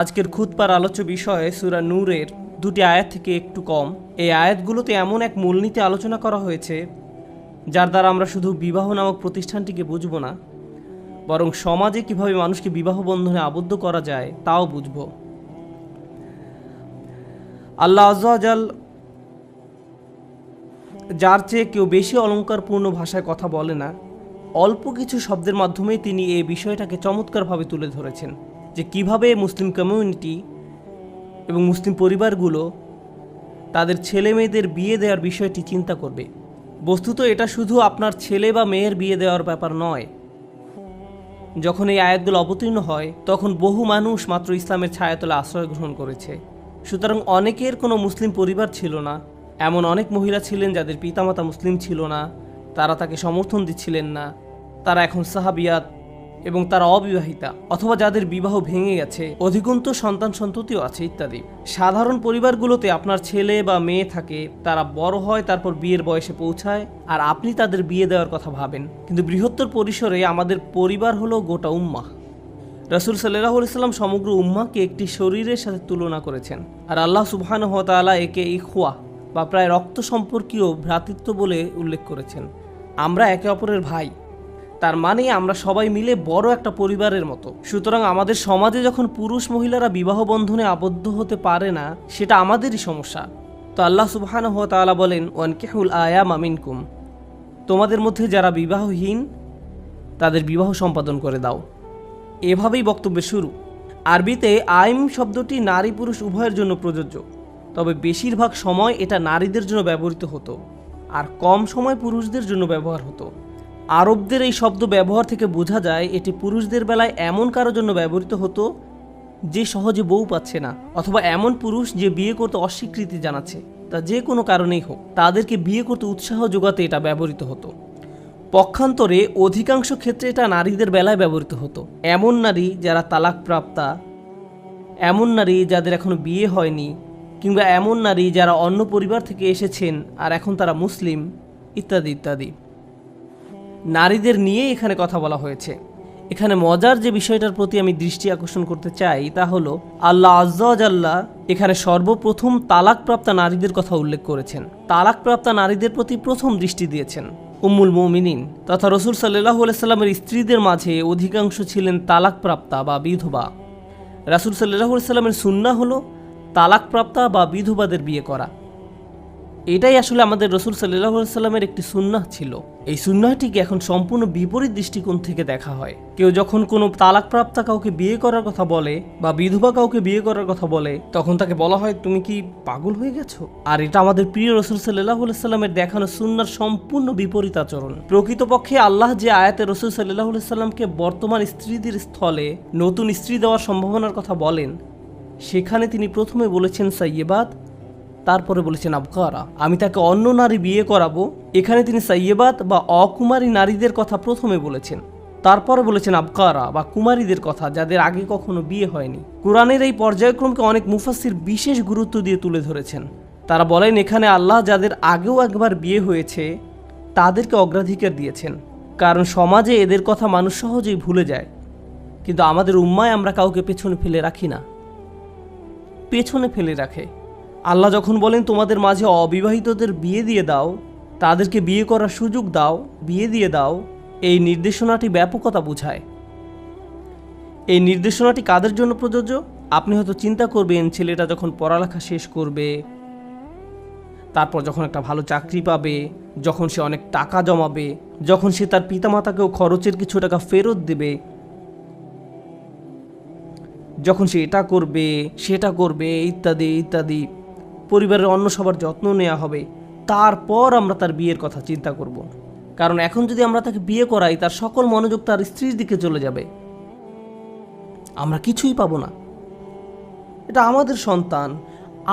আজকের খুতবার আলোচ্য বিষয়ে সূরা নূরের দুটি আয়াত থেকে একটু কম। এই আয়াতগুলোতে এমন এক মূলনীতি আলোচনা করা হয়েছে যার দ্বারা আমরা শুধু বিবাহ নামক প্রতিষ্ঠানটিকে বুঝব না, বরং সমাজে কিভাবে মানুষকে বিবাহ বন্ধনে আবদ্ধ করা যায় তাও বুঝব। আল্লাহ আযজা ওয়া জাল যার চেয়ে কেউ বেশি অলঙ্কারপূর্ণ ভাষায় কথা বলে না, অল্প কিছু শব্দের মাধ্যমে তিনি এই বিষয়টাকে চমৎকারভাবে তুলে ধরেছেন যে কিভাবে মুসলিম কমিউনিটি এবং মুসলিম পরিবারগুলো তাদের ছেলে মেয়েদের বিয়ে দেওয়ার বিষয়টি চিন্তা করবে। বস্তুত এটা শুধু আপনার ছেলে বা মেয়ের বিয়ে দেওয়ার ব্যাপার নয়। যখন এই আয়াতগুলো অবতীর্ণ হয় তখন বহু মানুষ মাত্র ইসলামের ছায়াতলে আশ্রয় গ্রহণ করেছে। সুতরাং অনেকের কোনো মুসলিম পরিবার ছিল না। এমন অনেক মহিলা ছিলেন যাদের পিতামাতা মুসলিম ছিল না, তারা তাকে সমর্থন দিচ্ছিলেন না, তারা এখন সাহাবিয়াত এবং তারা অবিবাহিতা, অথবা যাদের বিবাহ ভেঙে গেছে, অধিকন্তু সন্তান সন্ততিও আছে ইত্যাদি। সাধারণ পরিবারগুলোতে আপনার ছেলে বা মেয়ে থাকে, তারা বড় হয়, তারপর বিয়ের বয়সে পৌঁছায়, আর আপনি তাদের বিয়ে দেওয়ার কথা ভাবেন। কিন্তু বৃহত্তর পরিসরে আমাদের পরিবার হলো গোটা উম্মাহ। রাসূল সাল্লাল্লাহু আলাইহি সাল্লাম সমগ্র উম্মাহকে একটি শরীরের সাথে তুলনা করেছেন, আর আল্লাহ সুবহানাহু ওয়া তাআলা একে ইখওয়া বা প্রায় রক্ত সম্পর্কীয় ভ্রাতৃত্ব বলে উল্লেখ করেছেন। আমরা একে অপরের ভাই, তার মানে আমরা সবাই মিলে বড় একটা পরিবারের মতো। সুতরাং আমাদের সমাজে যখন পুরুষ মহিলারা বিবাহ বন্ধনে আবদ্ধ হতে পারে না, সেটা আমাদেরই সমস্যা। তো আল্লাহ সুবহানাহু ওয়া তাআলা বলেন, ওয়ানকিহুল আয়ামা মিনকুম, তোমাদের মধ্যে যারা বিবাহহীন তাদের বিবাহ সম্পাদন করে দাও। এভাবেই বক্তব্যের শুরু। আরবিতে আইম শব্দটি নারী পুরুষ উভয়ের জন্য প্রযোজ্য, তবে বেশিরভাগ সময় এটা নারীদের জন্য ব্যবহৃত হতো আর কম সময় পুরুষদের জন্য ব্যবহার হতো। আরবদের এই শব্দ ব্যবহার থেকে বোঝা যায় এটি পুরুষদের বেলায় এমন কারোর জন্য ব্যবহৃত হতো যে সহজে বউ পাচ্ছে না, অথবা এমন পুরুষ যে বিয়ে করতে অস্বীকৃতি জানাচ্ছে, তা যে কোনো কারণেই হোক, তাদেরকে বিয়ে করতে উৎসাহ যোগাতে এটা ব্যবহৃত হতো। পক্ষান্তরে অধিকাংশ ক্ষেত্রে এটা নারীদের বেলায় ব্যবহৃত হতো। এমন নারী যারা তালাকপ্রাপ্তা, এমন নারী যাদের এখনো বিয়ে হয়নি, কিংবা এমন নারী যারা অন্য পরিবার থেকে এসেছেন আর এখন তারা মুসলিম, ইত্যাদি ইত্যাদি। নারীদের নিয়ে এখানে কথা বলা হয়েছে। এখানে মজার যে বিষয়টার প্রতি আমি দৃষ্টি আকর্ষণ করতে চাই তা হলো আল্লাহ আযজা ওয়া জাল্লা এখানে সর্বপ্রথম তালাকপ্রাপ্তা নারীদের কথা উল্লেখ করেছেন। তালাকপ্রাপ্তা নারীদের প্রতি প্রথম দৃষ্টি দিয়েছেন উম্মুল মুমিনিন তথা রাসূল সাল্লাল্লাহু আলাইহি সাল্লামের স্ত্রীদের মাঝে অধিকাংশ ছিলেন তালাকপ্রাপ্তা বা বিধবা। রাসূল সাল্লাল্লাহু আলাইহি সাল্লামের সুন্নাহ হলো তালাকপ্রাপ্তা বা বিধবাদের বিয়ে করা। এটাই আসলে আমাদের রাসূল সাল্লাল্লাহু আলাইহি সাল্লামের একটি সুন্নাহ ছিল। এই সুন্নাহটিকে এখন সম্পূর্ণ বিপরীত দৃষ্টিকোণ থেকে দেখা হয়। কেউ যখন কোনো তালাকপ্রাপ্তা কাউকে বিয়ে করার কথা বলে বা বিধবা কাউকে বিয়ে করার কথা বলে, তখন তাকে বলা হয় তুমি কি পাগল হয়ে গেছো? আর এটা আমাদের প্রিয় রাসূল সাল্লাল্লাহু আলাইহি সাল্লামের দেখানো সুন্নাহর সম্পূর্ণ বিপরীত আচরণ। প্রকৃতপক্ষে আল্লাহ যে আয়াতে রাসূল সাল্লাল্লাহু আলাইহি সাল্লামকে বর্তমান স্ত্রীদের স্থলে নতুন স্ত্রী দেওয়ার সম্ভাবনার কথা বলেন, সেখানে তিনি প্রথমে বলেছেন সাইয়্যিবাত, তারপরে বলেছেন আবকারা, আমি তাকে অন্য নারী বিয়ে করাবো। এখানে তিনি সাইয়্যিবাত বা অকুমারী নারীদের কথা প্রথমে বলেছেন, তারপরে বলেছেন আবকারা বা কুমারীদের কথা যাদের আগে কখনো বিয়ে হয়নি। কোরআনের এই পর্যায়ক্রমকে অনেক মুফাসসির বিশেষ গুরুত্ব দিয়ে তুলে ধরেছেন। তারা বলেন এখানে আল্লাহ যাদের আগেও একবার বিয়ে হয়েছে তাদেরকে অগ্রাধিকার দিয়েছেন, কারণ সমাজে এদের কথা মানুষ সহজেই ভুলে যায়। কিন্তু আমাদের উম্মায় আমরা কাউকে পেছনে ফেলে রাখি না, পেছনে ফেলে রাখে। আল্লাহ যখন বলেন তোমাদের মাঝে অবিবাহিতদের বিয়ে দিয়ে দাও, তাদেরকে বিয়ে করার সুযোগ দাও, বিয়ে দিয়ে দাও, এই নির্দেশনাটি ব্যাপকতা বোঝায়। এই নির্দেশনাটি কাদের জন্য প্রযোজ্য? আপনি হয়তো চিন্তা করবেন ছেলেটা যখন পড়ালেখা শেষ করবে, তারপর যখন একটা ভালো চাকরি পাবে, যখন সে অনেক টাকা জমাবে, যখন সে তার পিতামাতাকেও খরচের কিছু টাকা ফেরত দেবে, যখন সে এটা করবে সেটা করবে ইত্যাদি ইত্যাদি, পরিবারের অন্য সবার যত্ন নেওয়া হবে, তারপর আমরা তার বিয়ের কথা চিন্তা করব। কারণ এখন যদি আমরা তাকে বিয়ে করাই, তার সকল মনোযোগ তার স্ত্রীর দিকে চলে যাবে, আমরা কিছুই পাবো না। এটা আমাদের সন্তান,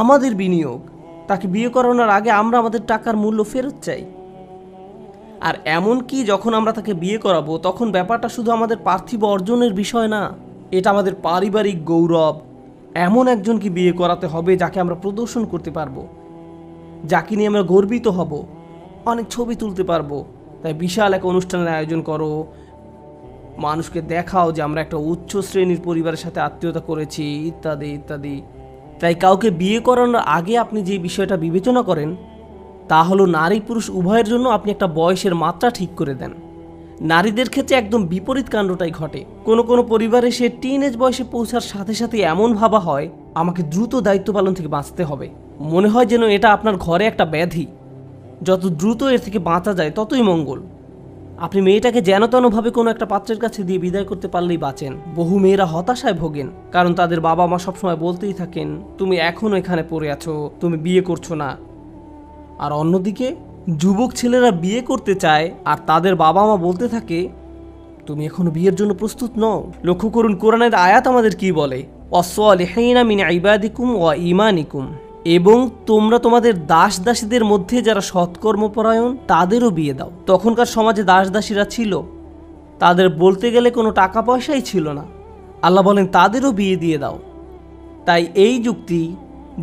আমাদের বিনিয়োগ। তাকে বিয়ে করানোর আগে আমরা আমাদের টাকার মূল্য ফেরত চাই। আর এমন কি যখন আমরা তাকে বিয়ে করাবো তখন ব্যাপারটা শুধু আমাদের পার্থিব অর্জনের বিষয় না, এটা আমাদের পারিবারিক গৌরব। এমন একজনকে বিয়ে করাতে হবে যাকে আমরা প্রদর্শন করতে পারবো, যাকে নিয়ে আমরা গর্বিত হব, অনেক ছবি তুলতে পারবো। তাই বিশাল এক অনুষ্ঠানের আয়োজন করো, মানুষকে দেখাও যে আমরা একটা উচ্চ শ্রেণীর পরিবারের সাথে আত্মীয়তা করেছি, ইত্যাদি ইত্যাদি। তাই কাউকে বিয়ে করানোর আগে আপনি যে বিষয়টা বিবেচনা করেন তা হলো নারী পুরুষ উভয়ের জন্য আপনি একটা বয়সের মাত্রা ঠিক করে দেন। নারীদের ক্ষেত্রে একদম বিপরীত কাণ্ডটাই ঘটে। কোনো কোনো পরিবারে সে টিনেজ বয়সে পৌঁছার সাথে সাথে এমন ভাবা হয় আমাকে দ্রুত দায়িত্ব পালন থেকে বাঁচতে হবে। মনে হয় যেন এটা আপনার ঘরে একটা ব্যাধি, যত দ্রুত এর থেকে বাঁচা যায় ততই মঙ্গল। আপনি মেয়েটাকে যেন তেনভাবে কোনো একটা পাত্রের কাছে দিয়ে বিদায় করতে পারলেই বাঁচেন। বহু মেয়েরা হতাশায় ভোগেন, কারণ তাদের বাবা মা সবসময় বলতেই থাকেন তুমি এখনও এখানে পড়ে আছো, তুমি বিয়ে করছো না। আর অন্যদিকে যুবক ছেলেরা বিয়ে করতে চায় আর তাদের বাবা মা বলতে থাকে তুমি এখনো বিয়ের জন্য প্রস্তুত নও। লক্ষ্য করুন কোরআনের আয়াত আমাদের কি বলে, ওয়াসসালিহিনা মিন ইবাদিকুম ওয়া ঈমানিকুম, এবং তোমরা তোমাদের দাস দাসীদের মধ্যে যারা সৎকর্মপরায়ণ তাদেরও বিয়ে দাও। তখনকার সমাজে দাস দাসীরা ছিল, তাদের বলতে গেলে কোনো টাকা পয়সাই ছিল না। আল্লাহ বলেন তাদেরও বিয়ে দিয়ে দাও। তাই এই যুক্তি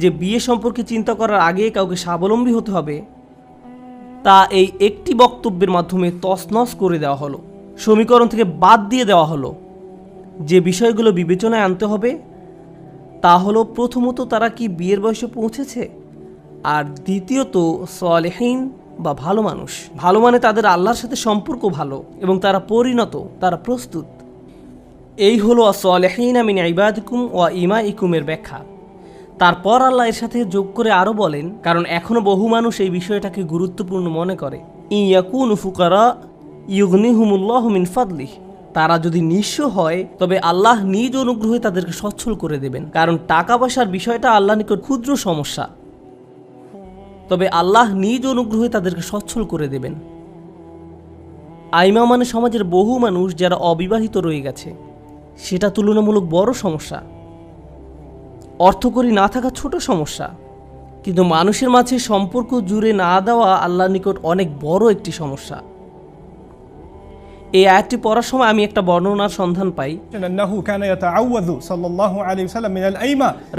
যে বিয়ে সম্পর্কে চিন্তা করার আগে কাউকে স্বাবলম্বী হতে হবে, তা এই একটি বক্তব্যের মাধ্যমে তছনছ করে দেওয়া হলো, সমীকরণ থেকে বাদ দিয়ে দেওয়া হলো। যে বিষয়গুলো বিবেচনায় আনতে হবে তা হলো প্রথমত তারা কি বিয়ের বয়সে পৌঁছেছে, আর দ্বিতীয়ত সালেহীন বা ভালো মানুষ। ভালো মানে তাদের আল্লাহর সাথে সম্পর্ক ভালো এবং তারা পরিণত, তারা প্রস্তুত। এই হলো সালেহীনা মিন ইবাদিকুম ওয়া ঈমাইকুমের ব্যাখ্যা। তারপর আল্লাহ এর সাথে যোগ করে আরও বলেন, কারণ এখনও বহু মানুষ এই বিষয়টাকে গুরুত্বপূর্ণ মনে করে, ইয়াকুনু ফুকারা ইউগনিহুমুল্লাহু মিন ফাদলিহি, তারা যদি নিঃস্ব হয় তবে আল্লাহ নিজ অনুগ্রহে তাদেরকে সচ্ছল করে দেবেন। কারণ টাকা পয়সার বিষয়টা আল্লাহ নিকট ক্ষুদ্র সমস্যা, তবে আল্লাহ নিজ অনুগ্রহে তাদেরকে সচ্ছল করে দেবেন। আইমা মানে সমাজের বহু মানুষ যারা অবিবাহিত রয়ে গেছে, সেটা তুলনামূলক বড় সমস্যা। অর্থকড়ি না থাকা ছোট সমস্যা, কিন্তু মানুষের মাঝে সম্পর্ক জুড়ে না দেওয়া আল্লাহর নিকট অনেক বড় একটি সমস্যা। এই আয়াতটি পড়ার সময় আমি একটা বর্ণনার সন্ধান পাই,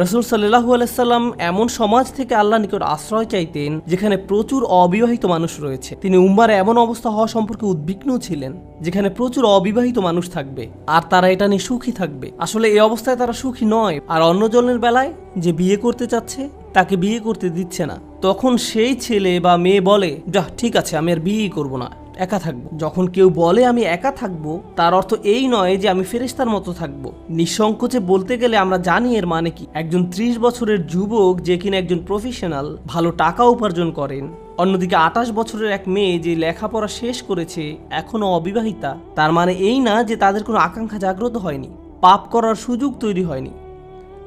রাসূল সাল্লাল্লাহু আলাইহি সাল্লাম এমন সমাজ থেকে আল্লাহর নিকট আশ্রয় চাইতেন যেখানে প্রচুর অবিবাহিত মানুষ রয়েছে। তিনি উম্মার এমন অবস্থা হওয়া সম্পর্কে উদ্বিগ্ন ছিলেন যেখানে প্রচুর অবিবাহিত মানুষ থাকবে আর তারা এটা নিয়ে সুখী থাকবে। আসলে এই অবস্থায় তারা সুখী নয়। আর অন্যজনের বেলায় যে বিয়ে করতে চাচ্ছে তাকে বিয়ে করতে দিচ্ছে না, তখন সেই ছেলে বা মেয়ে বলে যাহ ঠিক আছে আমি আর বিয়েই করবো না, একা থাকবো। যখন কেউ বলে আমি একা থাকবো, তার অর্থ এই নয় যে আমি ফেরেশতার মতো থাকবো। নিঃসংকোচে বলতে গেলে আমরা জানি এর মানে কি। একজন 30 বছরের যুবক যে কিনা একজন প্রফেশনাল, ভালো টাকা উপার্জন করেন, অন্যদিকে 28 বছরের এক মেয়ে যে লেখাপড়া শেষ করেছে এখনো অবিবাহিতা, তার মানে এই না যে তাদের কোনো আকাঙ্ক্ষা জাগ্রত হয়নি, পাপ করার সুযোগ তৈরি হয়নি,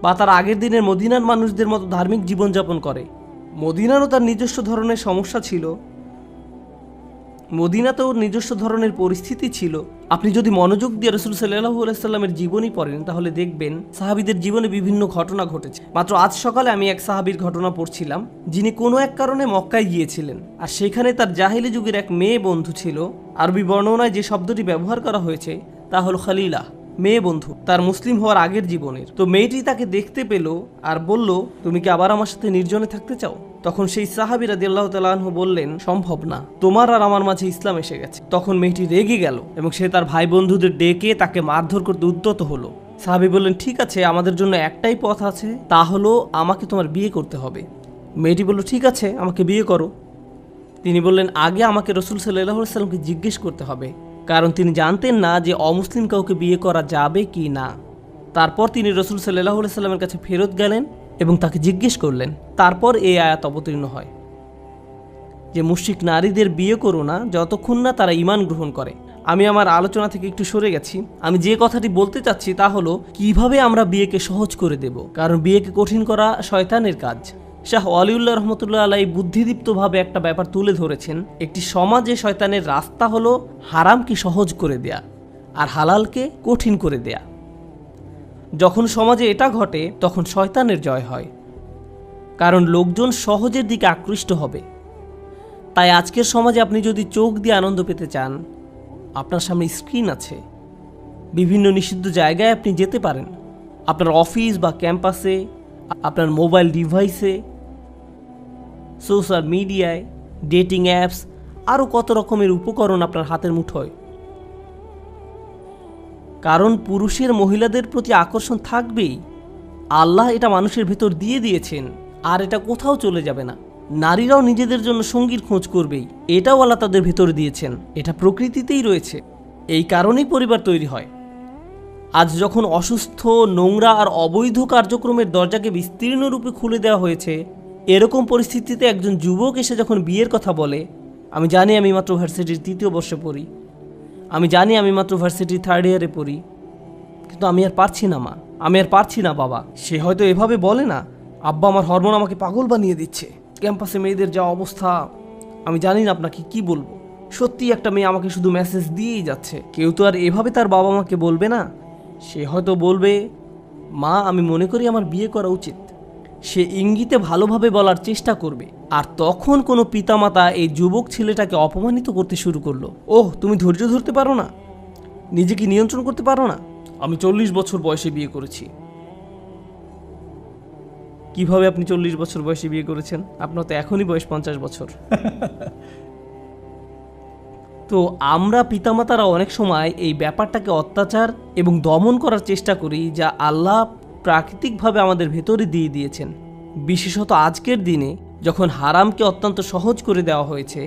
বা তার আগের দিনের মদিনার মানুষদের মতো ধার্মিক জীবনযাপন করে। মদিনারও তার নিজস্ব ধরনের সমস্যা ছিল, মদিনাতেও নিজস্ব ধরনের পরিস্থিতি ছিল। আপনি যদি মনোযোগ দিয়ে রাসূল সাল্লাল্লাহু আলাইহি সাল্লামের জীবনী পড়েন তাহলে দেখবেন সাহাবীদের জীবনে বিভিন্ন ঘটনা ঘটেছে। মাত্র আজ সকালে আমি এক সাহাবীর ঘটনা পড়ছিলাম, যিনি কোনো এক কারণে মক্কায় গিয়েছিলেন আর সেখানে তার জাহিলি যুগের এক মেয়ে বন্ধু ছিল। আরবি বর্ণনায় যে শব্দটি ব্যবহার করা হয়েছে তা হলো খলিলা, মেয়ে বন্ধু, তার মুসলিম হওয়ার আগের জীবনের। তো মেয়েটি তাকে দেখতে পেল আর বলল তুমি কি আবার আমার সাথে নির্জনে থাকতে চাও? তখন সেই সাহাবী রাদিয়াল্লাহু তাআলা আনহু বললেন সম্ভব না, তোমার আর আমার মাঝে ইসলাম এসে গেছে। তখন মেয়েটি রেগে গেল এবং সে তার ভাই বন্ধুদের ডেকে তাকে মারধর করতে উদ্যত হলো। সাহাবী বললেন ঠিক আছে, আমাদের জন্য একটাই পথ আছে, তা হলো আমাকে তোমার বিয়ে করতে হবে। মেয়েটি বলল ঠিক আছে আমাকে বিয়ে করো। তিনি বললেন আগে আমাকে রাসূল সাল্লাল্লাহু আলাইহি সাল্লামকে জিজ্ঞেস করতে হবে, কারণ তিনি জানতেন না যে অমুসলিম কাউকে বিয়ে করা যাবে কি না। তারপর তিনি রাসূল সাল্লাল্লাহু আলাইহি সাল্লামের কাছে ফেরত গেলেন এবং তাকে জিজ্ঞেস করলেন। তারপর এই আয়াত অবতীর্ণ হয় যে মুশরিক নারীদের বিয়ে করো না যতক্ষণ না তারা ঈমান গ্রহণ করে। আমি আমার আলোচনা থেকে একটু সরে গেছি। আমি যে কথাটি বলতে চাচ্ছি তা হলো কিভাবে আমরা বিয়েকে সহজ করে দেব, কারণ বিয়েকে কঠিন করা শয়তানের কাজ। শাহ ওয়ালিউল্লাহ রহমতুল্লাহ আলাইহি বুদ্ধিদীপ্তভাবে একটা ব্যাপার তুলে ধরেছেন। একটি সমাজে শয়তানের রাস্তা হলো হারামকে সহজ করে দেয়া আর হালালকে কঠিন করে দেয়া। যখন সমাজে এটা ঘটে তখন শয়তানের জয় হয়, কারণ লোকজন সহজের দিকে আকৃষ্ট হবে। তাই আজকের সমাজে আপনি যদি চোখ দিয়ে আনন্দ পেতে চান, আপনার সামনে স্ক্রিন আছে, বিভিন্ন নিষিদ্ধ জায়গায় আপনি যেতে পারেন, আপনার অফিস বা ক্যাম্পাসে, আপনার মোবাইল ডিভাইসে, সোশ্যাল মিডিয়ায়, ডেটিং অ্যাপস, আরও কত রকমের উপকরণ আপনার হাতের মুঠোয়। কারণ পুরুষের মহিলাদের প্রতি আকর্ষণ থাকবেই। আল্লাহ এটা মানুষের ভেতর দিয়ে দিয়েছেন, আর এটা কোথাও চলে যাবে না। নারীরাও নিজেদের জন্য সঙ্গীর খোঁজ করবেই, এটাও আল্লাহ তাদের ভেতর দিয়েছেন। এটা প্রকৃতিতেই রয়েছে। এই কারণেই পরিবার তৈরি হয়। আজ যখন অসুস্থ, নোংরা আর অবৈধ কার্যক্রমের দরজাকে বিস্তীর্ণ রূপে খুলে দেওয়া হয়েছে, এরকম পরিস্থিতিতে একজন যুবক এসে যখন বিয়ের কথা বলে, আমি জানি আমি মাত্র ভার্সিটির 3য় বর্ষে পড়ি, আমি জানি আমি মাত্র ভার্সিটির 3rd ইয়ারে পড়ি, কিন্তু আমি আর পারছি না মা, আমি আর পারছি না বাবা। সে হয়তো এভাবে বলে না, আব্বা আমার হরমোন আমাকে পাগল বানিয়ে দিচ্ছে, ক্যাম্পাসে মেয়েদের যা অবস্থা, আমি জানি না আপনাকে কি বলবো। সত্যি একটা মেয়ে আমাকে শুধু মেসেজ দিয়েই যাচ্ছে। কেউ তো আর এভাবে তার বাবা মাকে বলবে না। সে হয়তো বলবে, মা আমি মনে করি আমার বিয়ে করা উচিত। সে ইঙ্গিতে ভালোভাবে বলার চেষ্টা করবে। আর তখন কোনো পিতামাতা এই যুবক ছেলেটাকে অপমানিত করতে শুরু করলো। ওহ, তুমি ধৈর্য ধরতে পারো না, নিজেকে নিয়ন্ত্রণ করতে পারো না, আমি 40 বছর বয়সে বিয়ে করেছি। কিভাবে আপনি 40 বছর বয়সে বিয়ে করেছেন? আপনার তো এখনই বয়স 50 বছর। তো আমরা পিতামাতারা অনেক সময় এই ব্যাপারটাকে অত্যাচার এবং দমন করার চেষ্টা করি, যা আল্লাহ প্রাকৃতিকভাবে আমাদের ভেতরে দিয়ে দিয়েছেন। বিশেষত আজকের দিনে যখন হারামকে অত্যন্ত সহজ করে দেওয়া হয়েছে,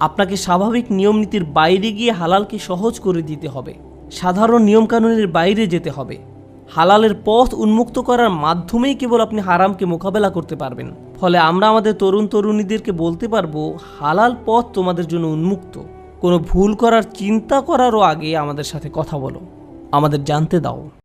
আপনাকে স্বাভাবিক নিয়মনীতির বাইরে গিয়ে হালালকে সহজ করে দিতে হবে। সাধারণ নিয়মকানুনের বাইরে যেতে হবে। হালালের পথ উন্মুক্ত করার মাধ্যমেই কেবল আপনি হারামকে মোকাবেলা করতে পারবেন। ফলে আমরা আমাদের তরুণ তরুণীদেরকে বলতে পারবো, হালাল পথ তোমাদের জন্য উন্মুক্ত। কোনো ভুল করার চিন্তা করারও আগে আমাদের সাথে কথা বলো, আমাদের জানতে দাও।